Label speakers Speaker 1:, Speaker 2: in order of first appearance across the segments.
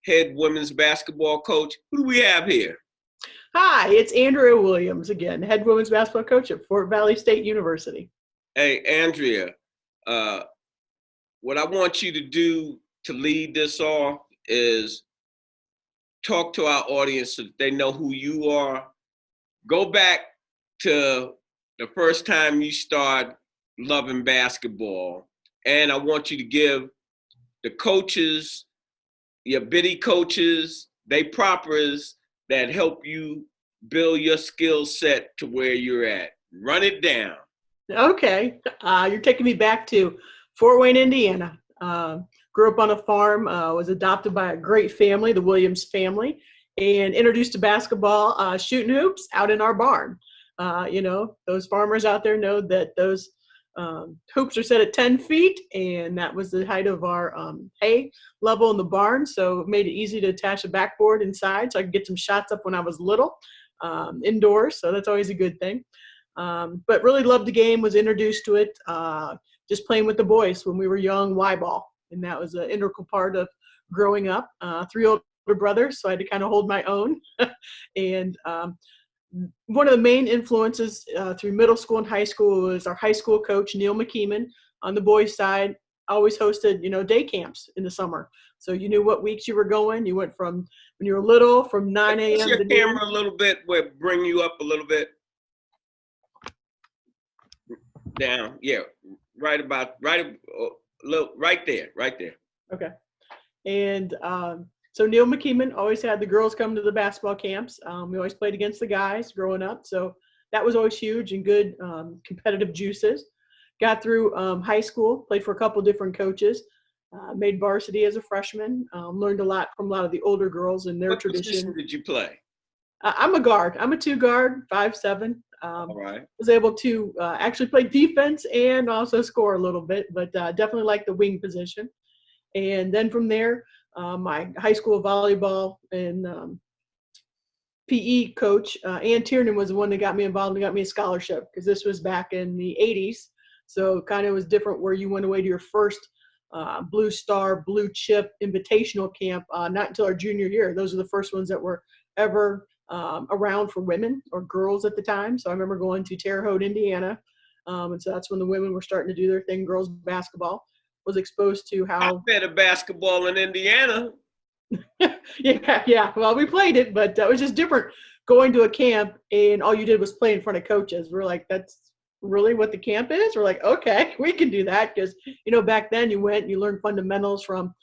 Speaker 1: head women's basketball coach. Who do we have here?
Speaker 2: Hi, it's Andrea Williams again, head women's basketball coach at Fort Valley State University.
Speaker 1: Hey, Andrea, what I want you to do to lead this off is talk to our audience so that they know who you are. Go back to the first time you start loving basketball, and I want you to give the coaches, your biddy coaches, they propers that help you build your skill set to where you're at. Run it down.
Speaker 2: Okay, you're taking me back to Fort Wayne, Indiana. Grew up on a farm, was adopted by a great family, the Williams family, and introduced to basketball, shooting hoops out in our barn. Those farmers out there know that those hoops are set at 10 feet, and that was the height of our hay level in the barn, so it made it easy to attach a backboard inside so I could get some shots up when I was little, indoors, so that's always a good thing. But really loved the game, was introduced to it just playing with the boys when we were young, Y-ball, and that was an integral part of growing up. 3 older brothers, so I had to kind of hold my own. And one of the main influences through middle school and high school was our high school coach, Neil McKeeman. On the boys' side, always hosted, day camps in the summer. So you knew what weeks you were going. You went from when you were little, from 9 a.m.
Speaker 1: Push your camera a little bit, we'll bring you up a little bit. Down, yeah, right there.
Speaker 2: Okay. And so Neil McKeeman always had the girls come to the basketball camps. We always played against the guys growing up, so that was always huge and good competitive juices. Got through high school, played for a couple different coaches, made varsity as a freshman, learned a lot from a lot of the older girls and their tradition.
Speaker 1: What position did you play?
Speaker 2: I'm a guard. I'm a 2-guard, 5'7".
Speaker 1: All right.
Speaker 2: Was able to actually play defense and also score a little bit, but definitely like the wing position. And then from there, my high school volleyball and PE coach, Ann Tiernan, was the one that got me involved and got me a scholarship, because this was back in the 80s. So kind of was different, where you went away to your first Blue Star, Blue Chip invitational camp, not until our junior year. Those are the first ones that were ever around for women or girls at the time. So I remember going to Terre Haute, Indiana. And so that's when the women were starting to do their thing, girls basketball. Was exposed to how
Speaker 1: I played basketball in Indiana.
Speaker 2: yeah. Well, we played it, but that was just different. Going to a camp and all you did was play in front of coaches. We're like, that's really what the camp is? We're like, okay, we can do that, because back then you went and you learned fundamentals from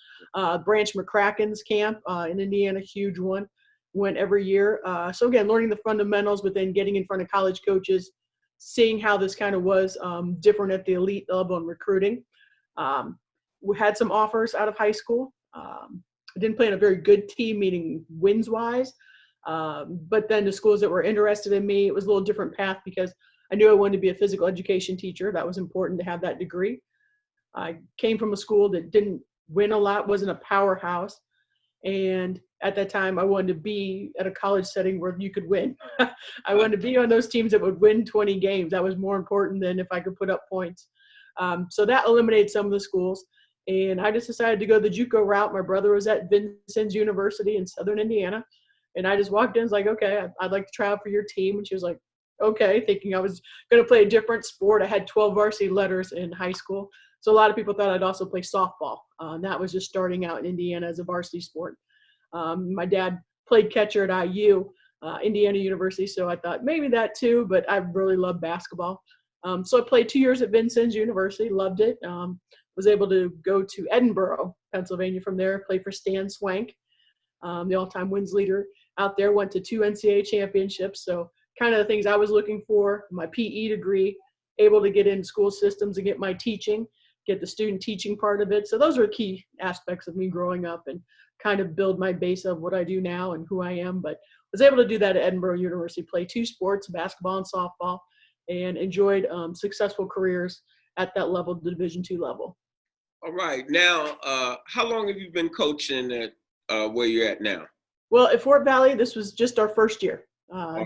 Speaker 2: Branch McCracken's camp in Indiana, huge one. Went every year. So again, learning the fundamentals, but then getting in front of college coaches, seeing how this kind of was different at the elite level in recruiting. We had some offers out of high school. I didn't play in a very good team, meaning wins wise. But then the schools that were interested in me, it was a little different path, because I knew I wanted to be a physical education teacher. That was important to have that degree. I came from a school that didn't win a lot, wasn't a powerhouse. And at that time, I wanted to be at a college setting where you could win. I wanted to be on those teams that would win 20 games. That was more important than if I could put up points. So that eliminated some of the schools. And I just decided to go the JUCO route. My brother was at Vincennes University in Southern Indiana. And I just walked in and was like, okay, I'd like to try out for your team. And she was like, okay, thinking I was going to play a different sport. I had 12 varsity letters in high school. So a lot of people thought I'd also play softball. And that was just starting out in Indiana as a varsity sport. My dad played catcher at IU, Indiana University. So I thought maybe that too, but I really love basketball. So I played 2 years at Vincennes University, loved it. Was able to go to Edinburgh, Pennsylvania from there, play for Stan Swank, the all-time wins leader out there, went to 2 NCAA championships. So kind of the things I was looking for, my PE degree, able to get in school systems and get my teaching, get the student teaching part of it. So those were key aspects of me growing up and kind of build my base of what I do now and who I am. But was able to do that at Edinburgh University, play 2 sports, basketball and softball, and enjoyed successful careers at that level, the Division II level.
Speaker 1: All right. Now, how long have you been coaching at where you're at now?
Speaker 2: Well, at Fort Valley, this was just our first year.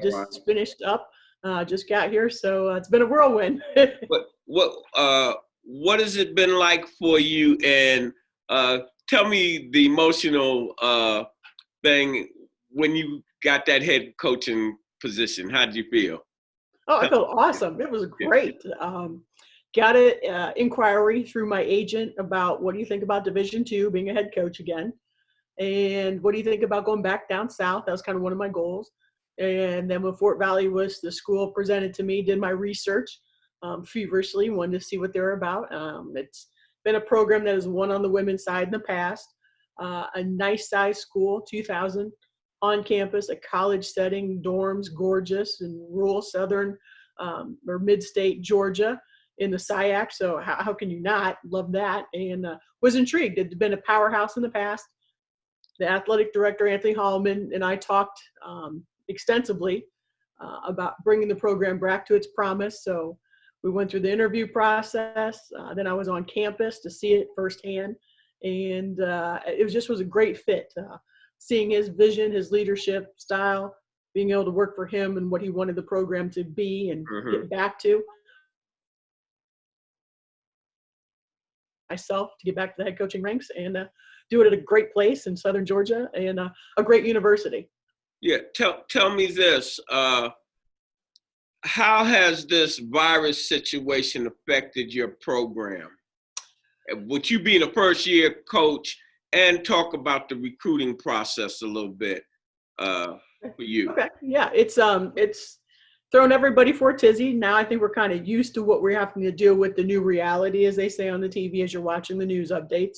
Speaker 2: Just finished up, just got here. So it's been a whirlwind.
Speaker 1: What has it been like for you? And tell me the emotional thing when you got that head coaching position. How did you feel?
Speaker 2: Oh, I felt awesome. It was great. Got an inquiry through my agent about what do you think about Division II, being a head coach again, and what do you think about going back down south? That was kind of one of my goals. And then when Fort Valley was the school presented to me, did my research feverishly, wanted to see what they're about. It's been a program that has won on the women's side in the past. A nice size school, 2,000 on campus, a college setting, dorms, gorgeous, in rural southern or mid-state Georgia in the SIAC. So how can you not love that? And was intrigued. It had been a powerhouse in the past. The athletic director, Anthony Hallman, and I talked extensively about bringing the program back to its promise. So we went through the interview process. Then I was on campus to see it firsthand. And it was a great fit. Seeing his vision, his leadership style, being able to work for him and what he wanted the program to be and get back to. Myself to get back to the head coaching ranks and do it at a great place in Southern Georgia and a great university.
Speaker 1: Yeah, tell me this. How has this virus situation affected your program? Would you being a first-year coach and talk about the recruiting process a little bit for you?
Speaker 2: Okay, yeah, it's thrown everybody for a tizzy. Now I think we're kind of used to what we're having to deal with, the new reality, as they say on the TV as you're watching the news updates.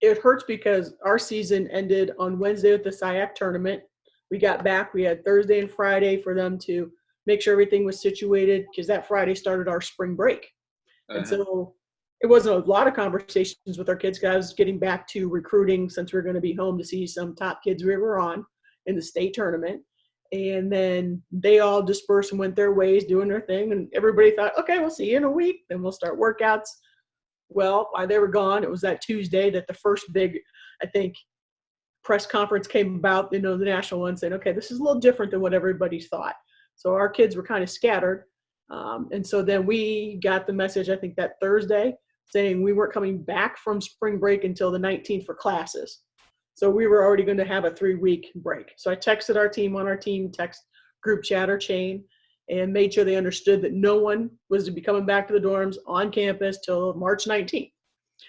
Speaker 2: It hurts because our season ended on Wednesday with the SIAC tournament. We got back. We had Thursday and Friday for them to make sure everything was situated because that Friday started our spring break. And so it wasn't a lot of conversations with our kids because I was getting back to recruiting since we were going to be home to see some top kids we were on in the state tournament. And then they all dispersed and went their ways doing their thing. And everybody thought, okay, we'll see you in a week. Then we'll start workouts. Well, while they were gone, it was that Tuesday that the first big, I think, press conference came about, the national one, saying, okay, this is a little different than what everybody thought. So our kids were kind of scattered. And so then we got the message, I think that Thursday, saying we weren't coming back from spring break until the 19th for classes. So we were already going to have a 3-week break. So I texted our team on our team text group chat or chain and made sure they understood that no one was to be coming back to the dorms on campus till March 19th.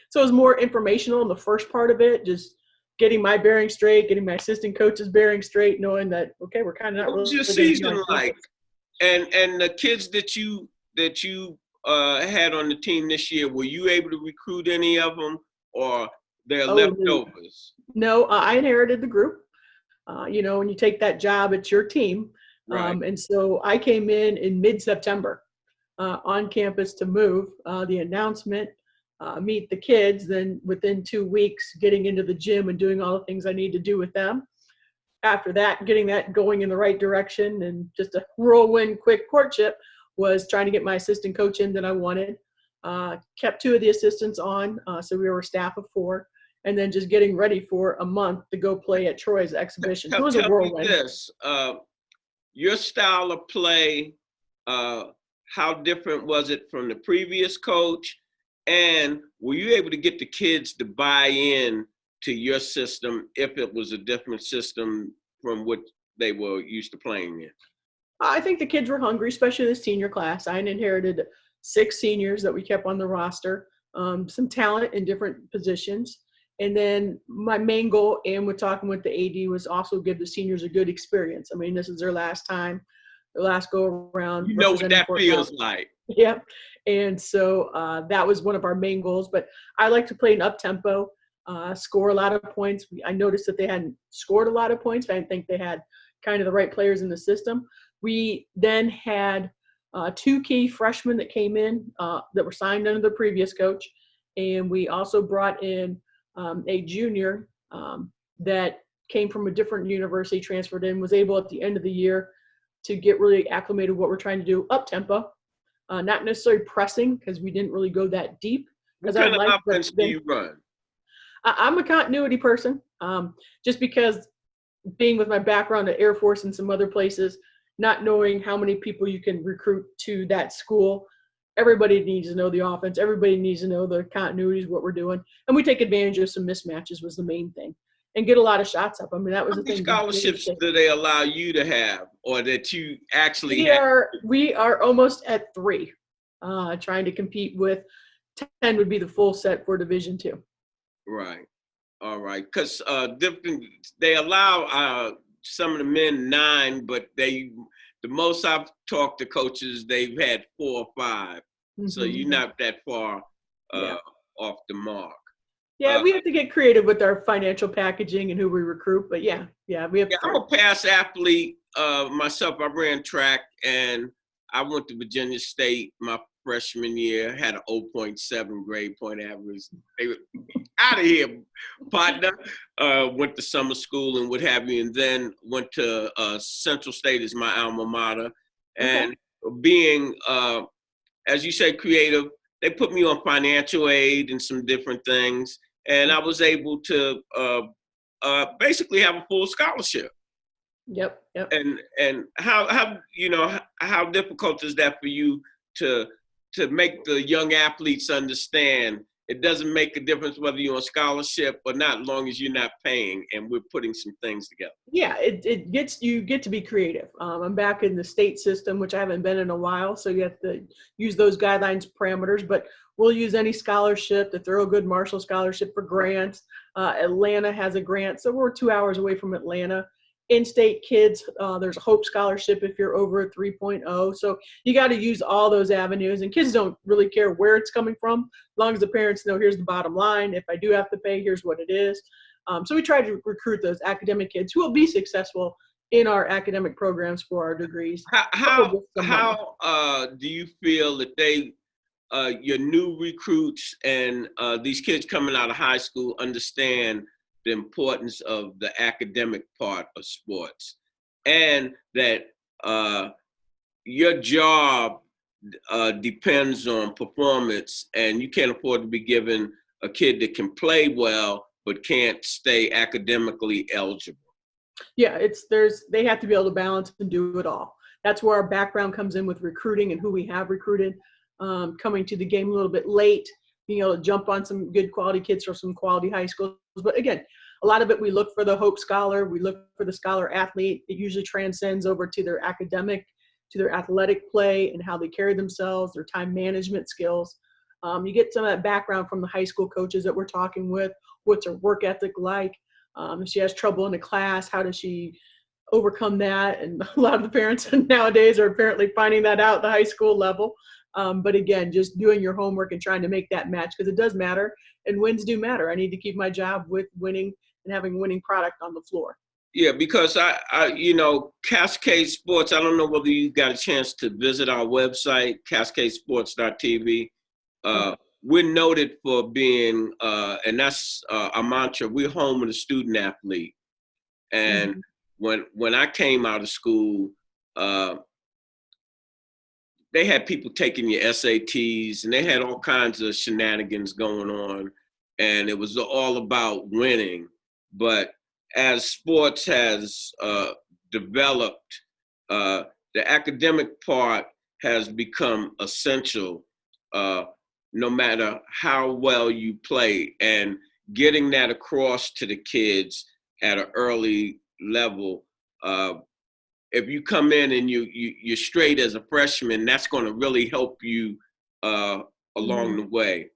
Speaker 2: So it was more informational in the first part of it, just getting my bearing straight, getting my assistant coach's bearing straight, knowing that, okay, we're kind of not really.
Speaker 1: What was your season like? And the kids that you had on the team this year, were you able to recruit any of them, or they're leftovers?
Speaker 2: No, I inherited the group. When you take that job, it's your team.
Speaker 1: Right.
Speaker 2: And so I came in mid-September on campus to move. The announcement, meet the kids, then within 2 weeks, getting into the gym and doing all the things I need to do with them. After that, getting that going in the right direction and just a whirlwind quick courtship was trying to get my assistant coach in that I wanted. Kept 2 of the assistants on, so we were a staff of 4, and then just getting ready for a month to go play at Troy's exhibition. So it was a whirlwind.
Speaker 1: This, your style of play, how different was it from the previous coach? And were you able to get the kids to buy in to your system if it was a different system from what they were used to playing in?
Speaker 2: I think the kids were hungry, especially the senior class. I inherited 6 seniors that we kept on the roster, some talent in different positions. And then my main goal, and with talking with the AD, was also give the seniors a good experience. I mean, this is their last time, their last go around.
Speaker 1: You know what that feels like.
Speaker 2: Yeah. And so that was one of our main goals. But I like to play an up-tempo, score a lot of points. I noticed that they hadn't scored a lot of points. I didn't think they had kind of the right players in the system. We then had 2 key freshmen that came in that were signed under the previous coach. And we also brought in a junior that came from a different university, transferred in, was able at the end of the year to get really acclimated to what we're trying to do up tempo, not necessarily pressing because we didn't really go that deep.
Speaker 1: What kind of offense do you run?
Speaker 2: I'm a continuity person, just because being with my background at Air Force and some other places, not knowing how many people you can recruit to that school, everybody needs to know the offense. Everybody needs to know the continuities, what we're doing. And we take advantage of some mismatches was the main thing. And get a lot of shots up. I mean, that was
Speaker 1: How
Speaker 2: the
Speaker 1: many
Speaker 2: thing.
Speaker 1: scholarships do they allow you to have, or that you actually
Speaker 2: We are almost at 3, trying to compete with 10 would be the full set for Division II.
Speaker 1: Right. All right. Because they allow some of the men 9, but the most I've talked to coaches, they've had 4 or 5. Mm-hmm. So you're not that far off the mark.
Speaker 2: Yeah, we have to get creative with our financial packaging and who we recruit, but we have.
Speaker 1: Yeah, I'm a past athlete myself. I ran track, and I went to Virginia State my freshman year. Had an 0.7 grade point average. They were out of here, partner. Went to summer school and what have you, and then went to Central State as my alma mater. And being, as you say, creative, they put me on financial aid and some different things. And I was able to basically have a full scholarship.
Speaker 2: Yep.
Speaker 1: And how difficult is that for you to make the young athletes understand it doesn't make a difference whether you're on scholarship or not, as long as you're not paying and we're putting some things together? Yeah,
Speaker 2: you get to be creative. I'm back in the state system, which I haven't been in a while, so you have to use those guidelines, parameters, but we'll use any scholarship. The Thurgood Marshall Scholarship for grants. Atlanta has a grant, so we're 2 hours away from Atlanta. In-state kids, there's a Hope Scholarship if you're over a 3.0. So you got to use all those avenues, and kids don't really care where it's coming from, as long as the parents know here's the bottom line. If I do have to pay, here's what it is. So we try to recruit those academic kids who will be successful in our academic programs for our degrees.
Speaker 1: How do you feel that your new recruits and these kids coming out of high school understand the importance of the academic part of sports, and that your job depends on performance, and you can't afford to be given a kid that can play well but can't stay academically eligible?
Speaker 2: Yeah, they have to be able to balance and do it all. That's where our background comes in with recruiting and who we have recruited, coming to the game a little bit late, being able to jump on some good quality kids from some quality high schools. But again, a lot of it, we look for the Hope Scholar, we look for the Scholar Athlete. It usually transcends over to their academic, to their athletic play and how they carry themselves, their time management skills. You get some of that background from the high school coaches that we're talking with. What's her work ethic like? If she has trouble in a class, how does she overcome that? And a lot of the parents nowadays are apparently finding that out at the high school level. But again, just doing your homework and trying to make that match, because it does matter, and wins do matter. I need to keep my job with winning and having a winning product on the floor.
Speaker 1: Yeah, because I Cascade Sports, I don't know whether you got a chance to visit our website, cascadesports.tv. We're noted for being, and that's our mantra, we're home of the student athlete. And when I came out of school, they had people taking your SATs, and they had all kinds of shenanigans going on, and it was all about winning. But as sports has developed, the academic part has become essential, no matter how well you play, and getting that across to the kids at an early level. If you come in and you're straight as a freshman, that's going to really help you along the way.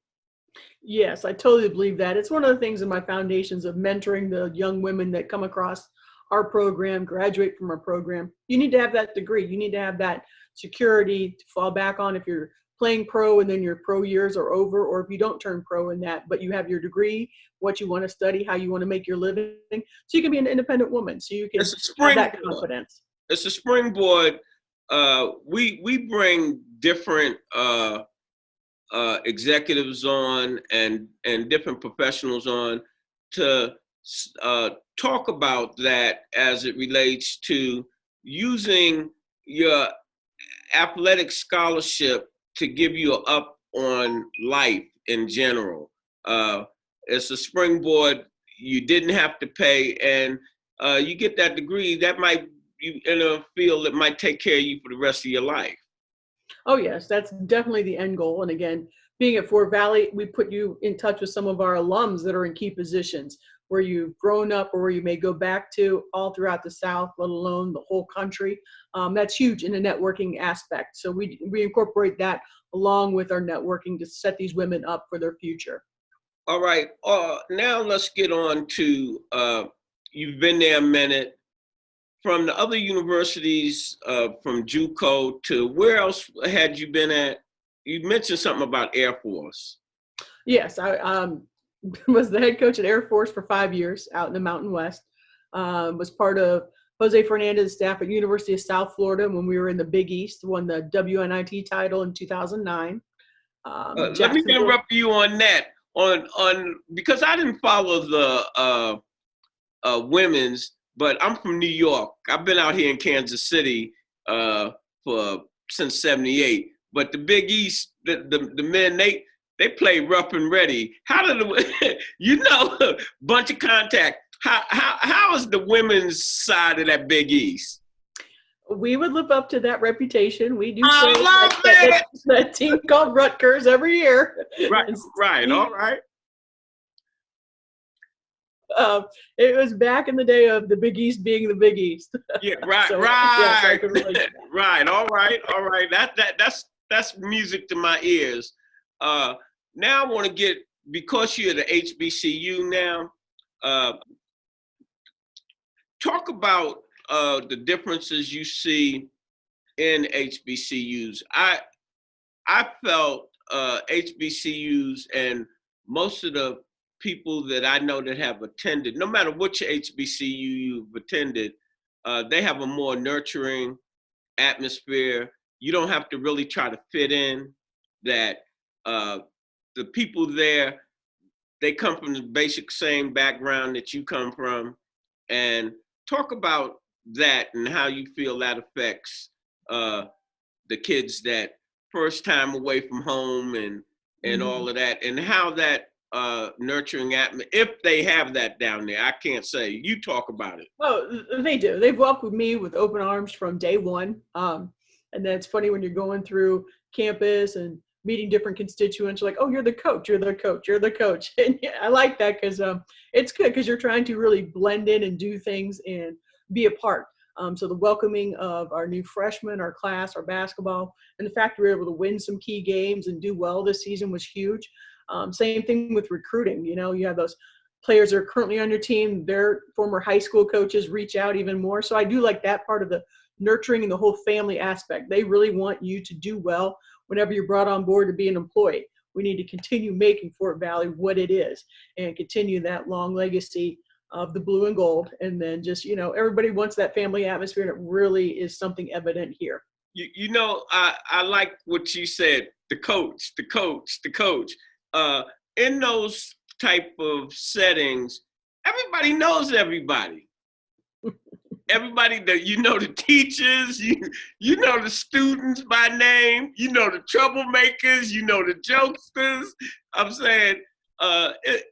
Speaker 2: Yes, I totally believe that. It's one of the things in my foundations of mentoring the young women that come across our program, graduate from our program. You need to have that degree. You need to have that security to fall back on if you're playing pro and then your pro years are over, or if you don't turn pro in that, but you have your degree, what you want to study, how you want to make your living, so you can be an independent woman, so you can have that confidence.
Speaker 1: It's a springboard. We bring different executives on and different professionals on to talk about that as it relates to using your athletic scholarship to give you an up on life in general. It's a springboard. You didn't have to pay, and you get that degree that might, you in a field that might take care of you for the rest of your life.
Speaker 2: Oh yes, that's definitely the end goal. And again, being at Fort Valley, we put you in touch with some of our alums that are in key positions where you've grown up or where you may go back to all throughout the South, let alone the whole country. That's huge in the networking aspect. So we incorporate that along with our networking to set these women up for their future.
Speaker 1: All right. Now let's get on to you've been there a minute. From the other universities, from JUCO to where else had you been at? You mentioned something about Air Force.
Speaker 2: Yes, I was the head coach at Air Force for 5 years out in the Mountain West. Was part of Jose Fernandez's staff at University of South Florida when we were in the Big East, won the WNIT title in 2009.
Speaker 1: Let me interrupt you on that. On because I didn't follow the women's, but I'm from New York. I've been out here in Kansas City for since '78. But the Big East, the men, they play rough and ready. How did the bunch of contact? How is the women's side of that Big East?
Speaker 2: We would live up to that reputation. We do
Speaker 1: I love
Speaker 2: that team called Rutgers every year.
Speaker 1: Right, all right.
Speaker 2: It was back in the day of the Big East being the Big East.
Speaker 1: Yeah, right,
Speaker 2: so,
Speaker 1: right,
Speaker 2: yes,
Speaker 1: right. All right. That's music to my ears. Now I want to get, because you're the HBCU now. Talk about the differences you see in HBCUs. I felt HBCUs and most of the people that I know that have attended, no matter which HBCU you've attended, they have a more nurturing atmosphere. You don't have to really try to fit in. That the people there, they come from the basic same background that you come from. And talk about that and how you feel that affects the kids that first time away from home and all of that, and how that nurturing atmosphere, if they have that down there. I can't say. You talk about it.
Speaker 2: Oh, they do. They've welcomed me with open arms from day one. And then it's funny when you're going through campus and meeting different constituents, you're like, oh, you're the coach, you're the coach, you're the coach. And yeah, I like that because it's good because you're trying to really blend in and do things and be a part. So the welcoming of our new freshmen, our class, our basketball, and the fact we were able to win some key games and do well this season was huge. Same thing with recruiting. You have those players that are currently on your team, their former high school coaches reach out even more. So I do like that part of the nurturing and the whole family aspect. They really want you to do well whenever you're brought on board to be an employee. We need to continue making Fort Valley what it is and continue that long legacy of the blue and gold. And then just, everybody wants that family atmosphere, and it really is something evident here.
Speaker 1: I like what you said, the coach. In those type of settings, everybody knows everybody. Everybody that the teachers, you know the students by name, the troublemakers, the jokesters. I'm saying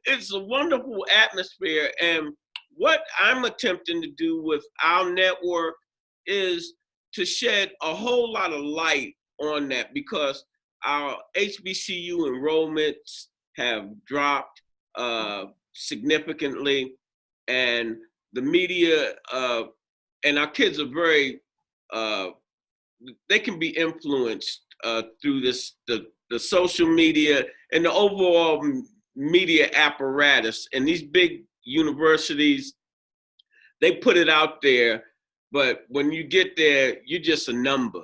Speaker 1: it's a wonderful atmosphere, and what I'm attempting to do with our network is to shed a whole lot of light on that, because our HBCU enrollments have dropped significantly, and the media and our kids are very, they can be influenced through the social media and the overall media apparatus. And these big universities, they put it out there, but when you get there, you're just a number.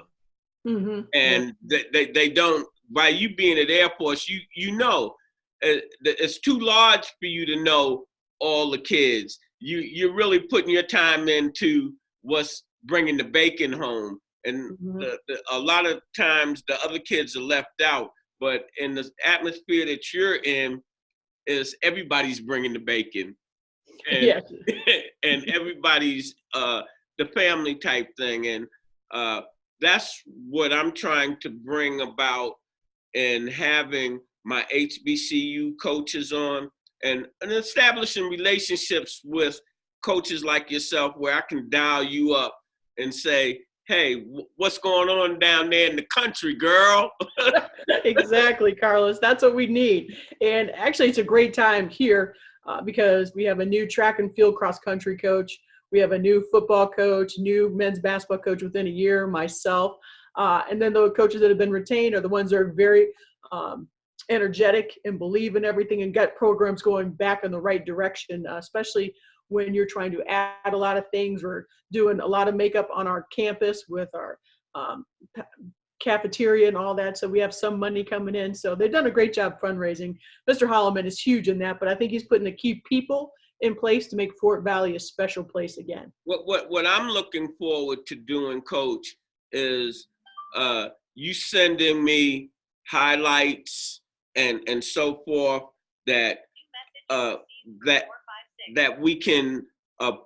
Speaker 1: Mm-hmm. And they don't, by you being at Air Force, it's too large for you to know all the kids. You're really putting your time into what's bringing the bacon home. And mm-hmm. A lot of times the other kids are left out, but in the atmosphere that you're in, is everybody's bringing the bacon. And, yes. And everybody's the family type thing. And that's what I'm trying to bring about in having my HBCU coaches on, and establishing relationships with coaches like yourself, where I can dial you up and say, hey, what's going on down there in the country, girl?
Speaker 2: Exactly, Carlos. That's what we need. And actually, it's a great time here because we have a new track and field cross country coach. We have a new football coach, new men's basketball coach within a year, myself. And then the coaches that have been retained are the ones that are very energetic and believe in everything and get programs going back in the right direction, especially when you're trying to add a lot of things. We're doing a lot of makeup on our campus with our cafeteria and all that. So we have some money coming in. So they've done a great job fundraising. Mr. Holloman is huge in that, but I think he's putting the key people in place to make Fort Valley a special place again.
Speaker 1: What I'm looking forward to doing, Coach, is you sending me highlights and so forth that that we can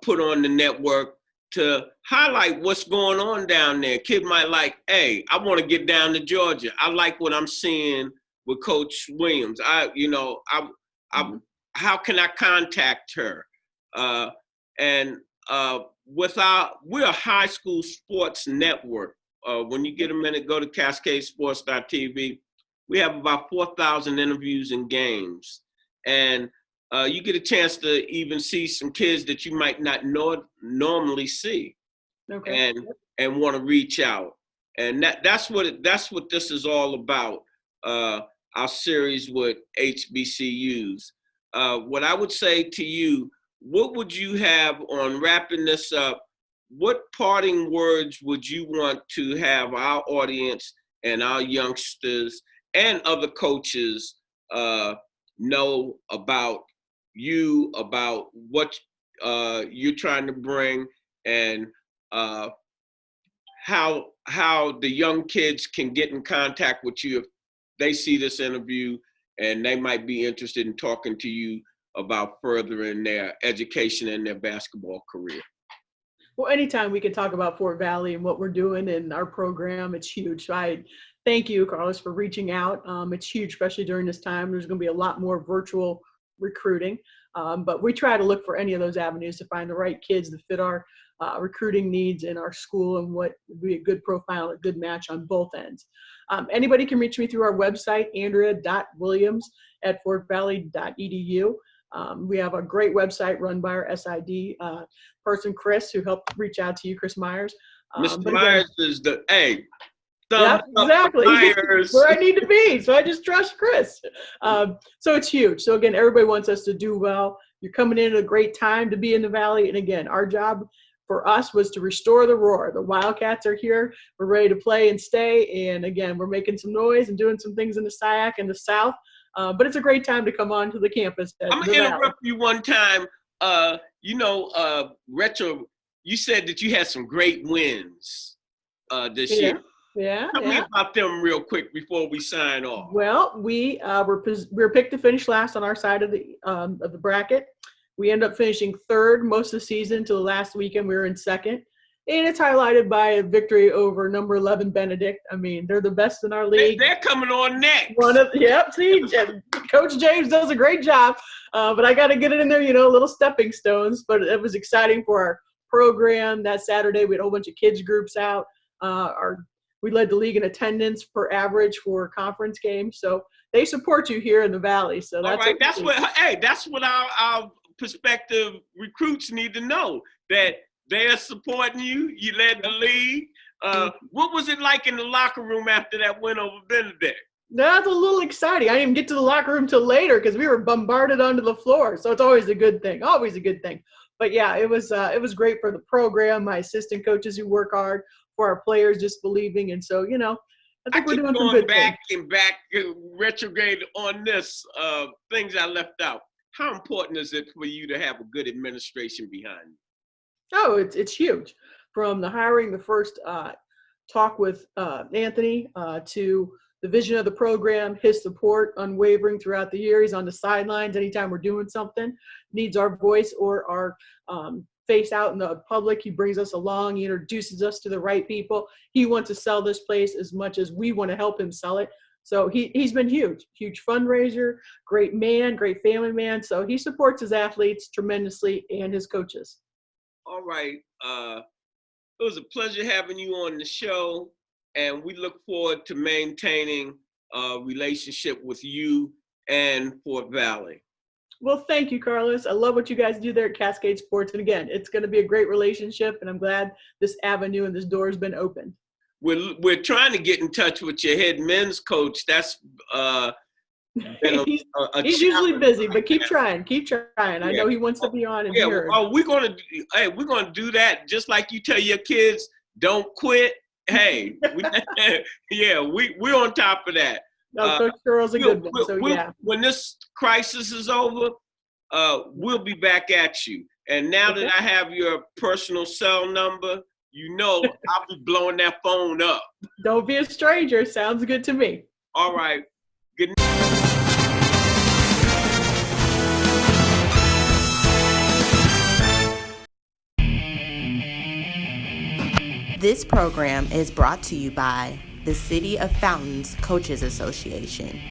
Speaker 1: put on the network to highlight what's going on down there. Kid might like, hey, I want to get down to Georgia. I like what I'm seeing with Coach Williams. How can I contact her? We're a high school sports network. When you get a minute, go to cascadesports.tv. We have about 4,000 interviews and games. And you get a chance to even see some kids that you might not normally see, okay, and want to reach out. And that's what this is all about. Our series with HBCUs. What I would say to you, what would you have on wrapping this up? What parting words would you want to have our audience and our youngsters and other coaches know about you, about what you're trying to bring, and how the young kids can get in contact with you if they see this interview and they might be interested in talking to you about furthering their education and their basketball career?
Speaker 2: Well, anytime we can talk about Fort Valley and what we're doing in our program, it's huge. So I thank you, Carlos, for reaching out. It's huge, especially during this time. There's going to be a lot more virtual recruiting, but we try to look for any of those avenues to find the right kids that fit our recruiting needs in our school and what would be a good profile, a good match on both ends. Anybody can reach me through our website, andrea.williams@fortvalley.edu. We have a great website run by our SID person, Chris, who helped reach out to you, Chris Myers.
Speaker 1: Mr. Myers is the A.
Speaker 2: Yep, exactly. Where I need to be. So I just trust Chris. So it's huge. So again, everybody wants us to do well. You're coming in at a great time to be in the Valley. And again, our job for us was to restore the roar. The Wildcats are here. We're ready to play and stay. And again, we're making some noise and doing some things in the SIAC and the South. But it's a great time to come on to the campus.
Speaker 1: I'm going to interrupt you one time. Retro, you said that you had some great wins this year.
Speaker 2: Yeah.
Speaker 1: Tell me about them real quick before we sign off.
Speaker 2: Well, we were picked to finish last on our side of the bracket. We ended up finishing third most of the season until the last weekend. We were in second. And it's highlighted by a victory over number 11 Benedict. I mean, they're the best in our league.
Speaker 1: They're coming on next.
Speaker 2: See, Coach James does a great job. But I got to get it in there, little stepping stones. But it was exciting for our program. That Saturday, we had a whole bunch of kids groups out. We led the league in attendance per average for conference games. So they support you here in the Valley. So that's
Speaker 1: all right. That's what our prospective recruits need to know, that they're supporting you. You led the league. What was it like in the locker room after that win over Benedict?
Speaker 2: That's a little exciting. I didn't even get to the locker room till later because we were bombarded onto the floor. So it's always a good thing. Always a good thing. But yeah, it was great for the program, my assistant coaches who work hard, for our players just believing. And so, I think we're doing some good things.
Speaker 1: Back retrograde on this, things I left out. How important is it for you to have a good administration behind you?
Speaker 2: Oh, it's huge. From the hiring, the first talk with Anthony to the vision of the program, his support unwavering throughout the year. He's on the sidelines anytime we're doing something, needs our voice or our face out in the public. He brings us along. He introduces us to the right people. He wants to sell this place as much as we want to help him sell it. So he's been huge fundraiser, great man, great family man. So he supports his athletes tremendously and his coaches.
Speaker 1: All right. It was a pleasure having you on the show, and we look forward to maintaining a relationship with you and Fort Valley.
Speaker 2: Well, thank you, Carlos. I love what you guys do there at Cascade Sports. And again, it's going to be a great relationship, and I'm glad this avenue and this door has been opened.
Speaker 1: We're trying to get in touch with your head men's coach. That's
Speaker 2: he's usually busy, but keep trying. I know he wants to be on and be heard.
Speaker 1: We're gonna do that just like you tell your kids don't quit. Hey, we're on top of that.
Speaker 2: No, Coach Carroll's a good one.
Speaker 1: When this crisis is over, we'll be back at you. And now that I have your personal cell number, I'll be blowing that phone up.
Speaker 2: Don't be a stranger. Sounds good to me.
Speaker 1: All right. Good night.
Speaker 3: This program is brought to you by the City of Fountains Coaches Association.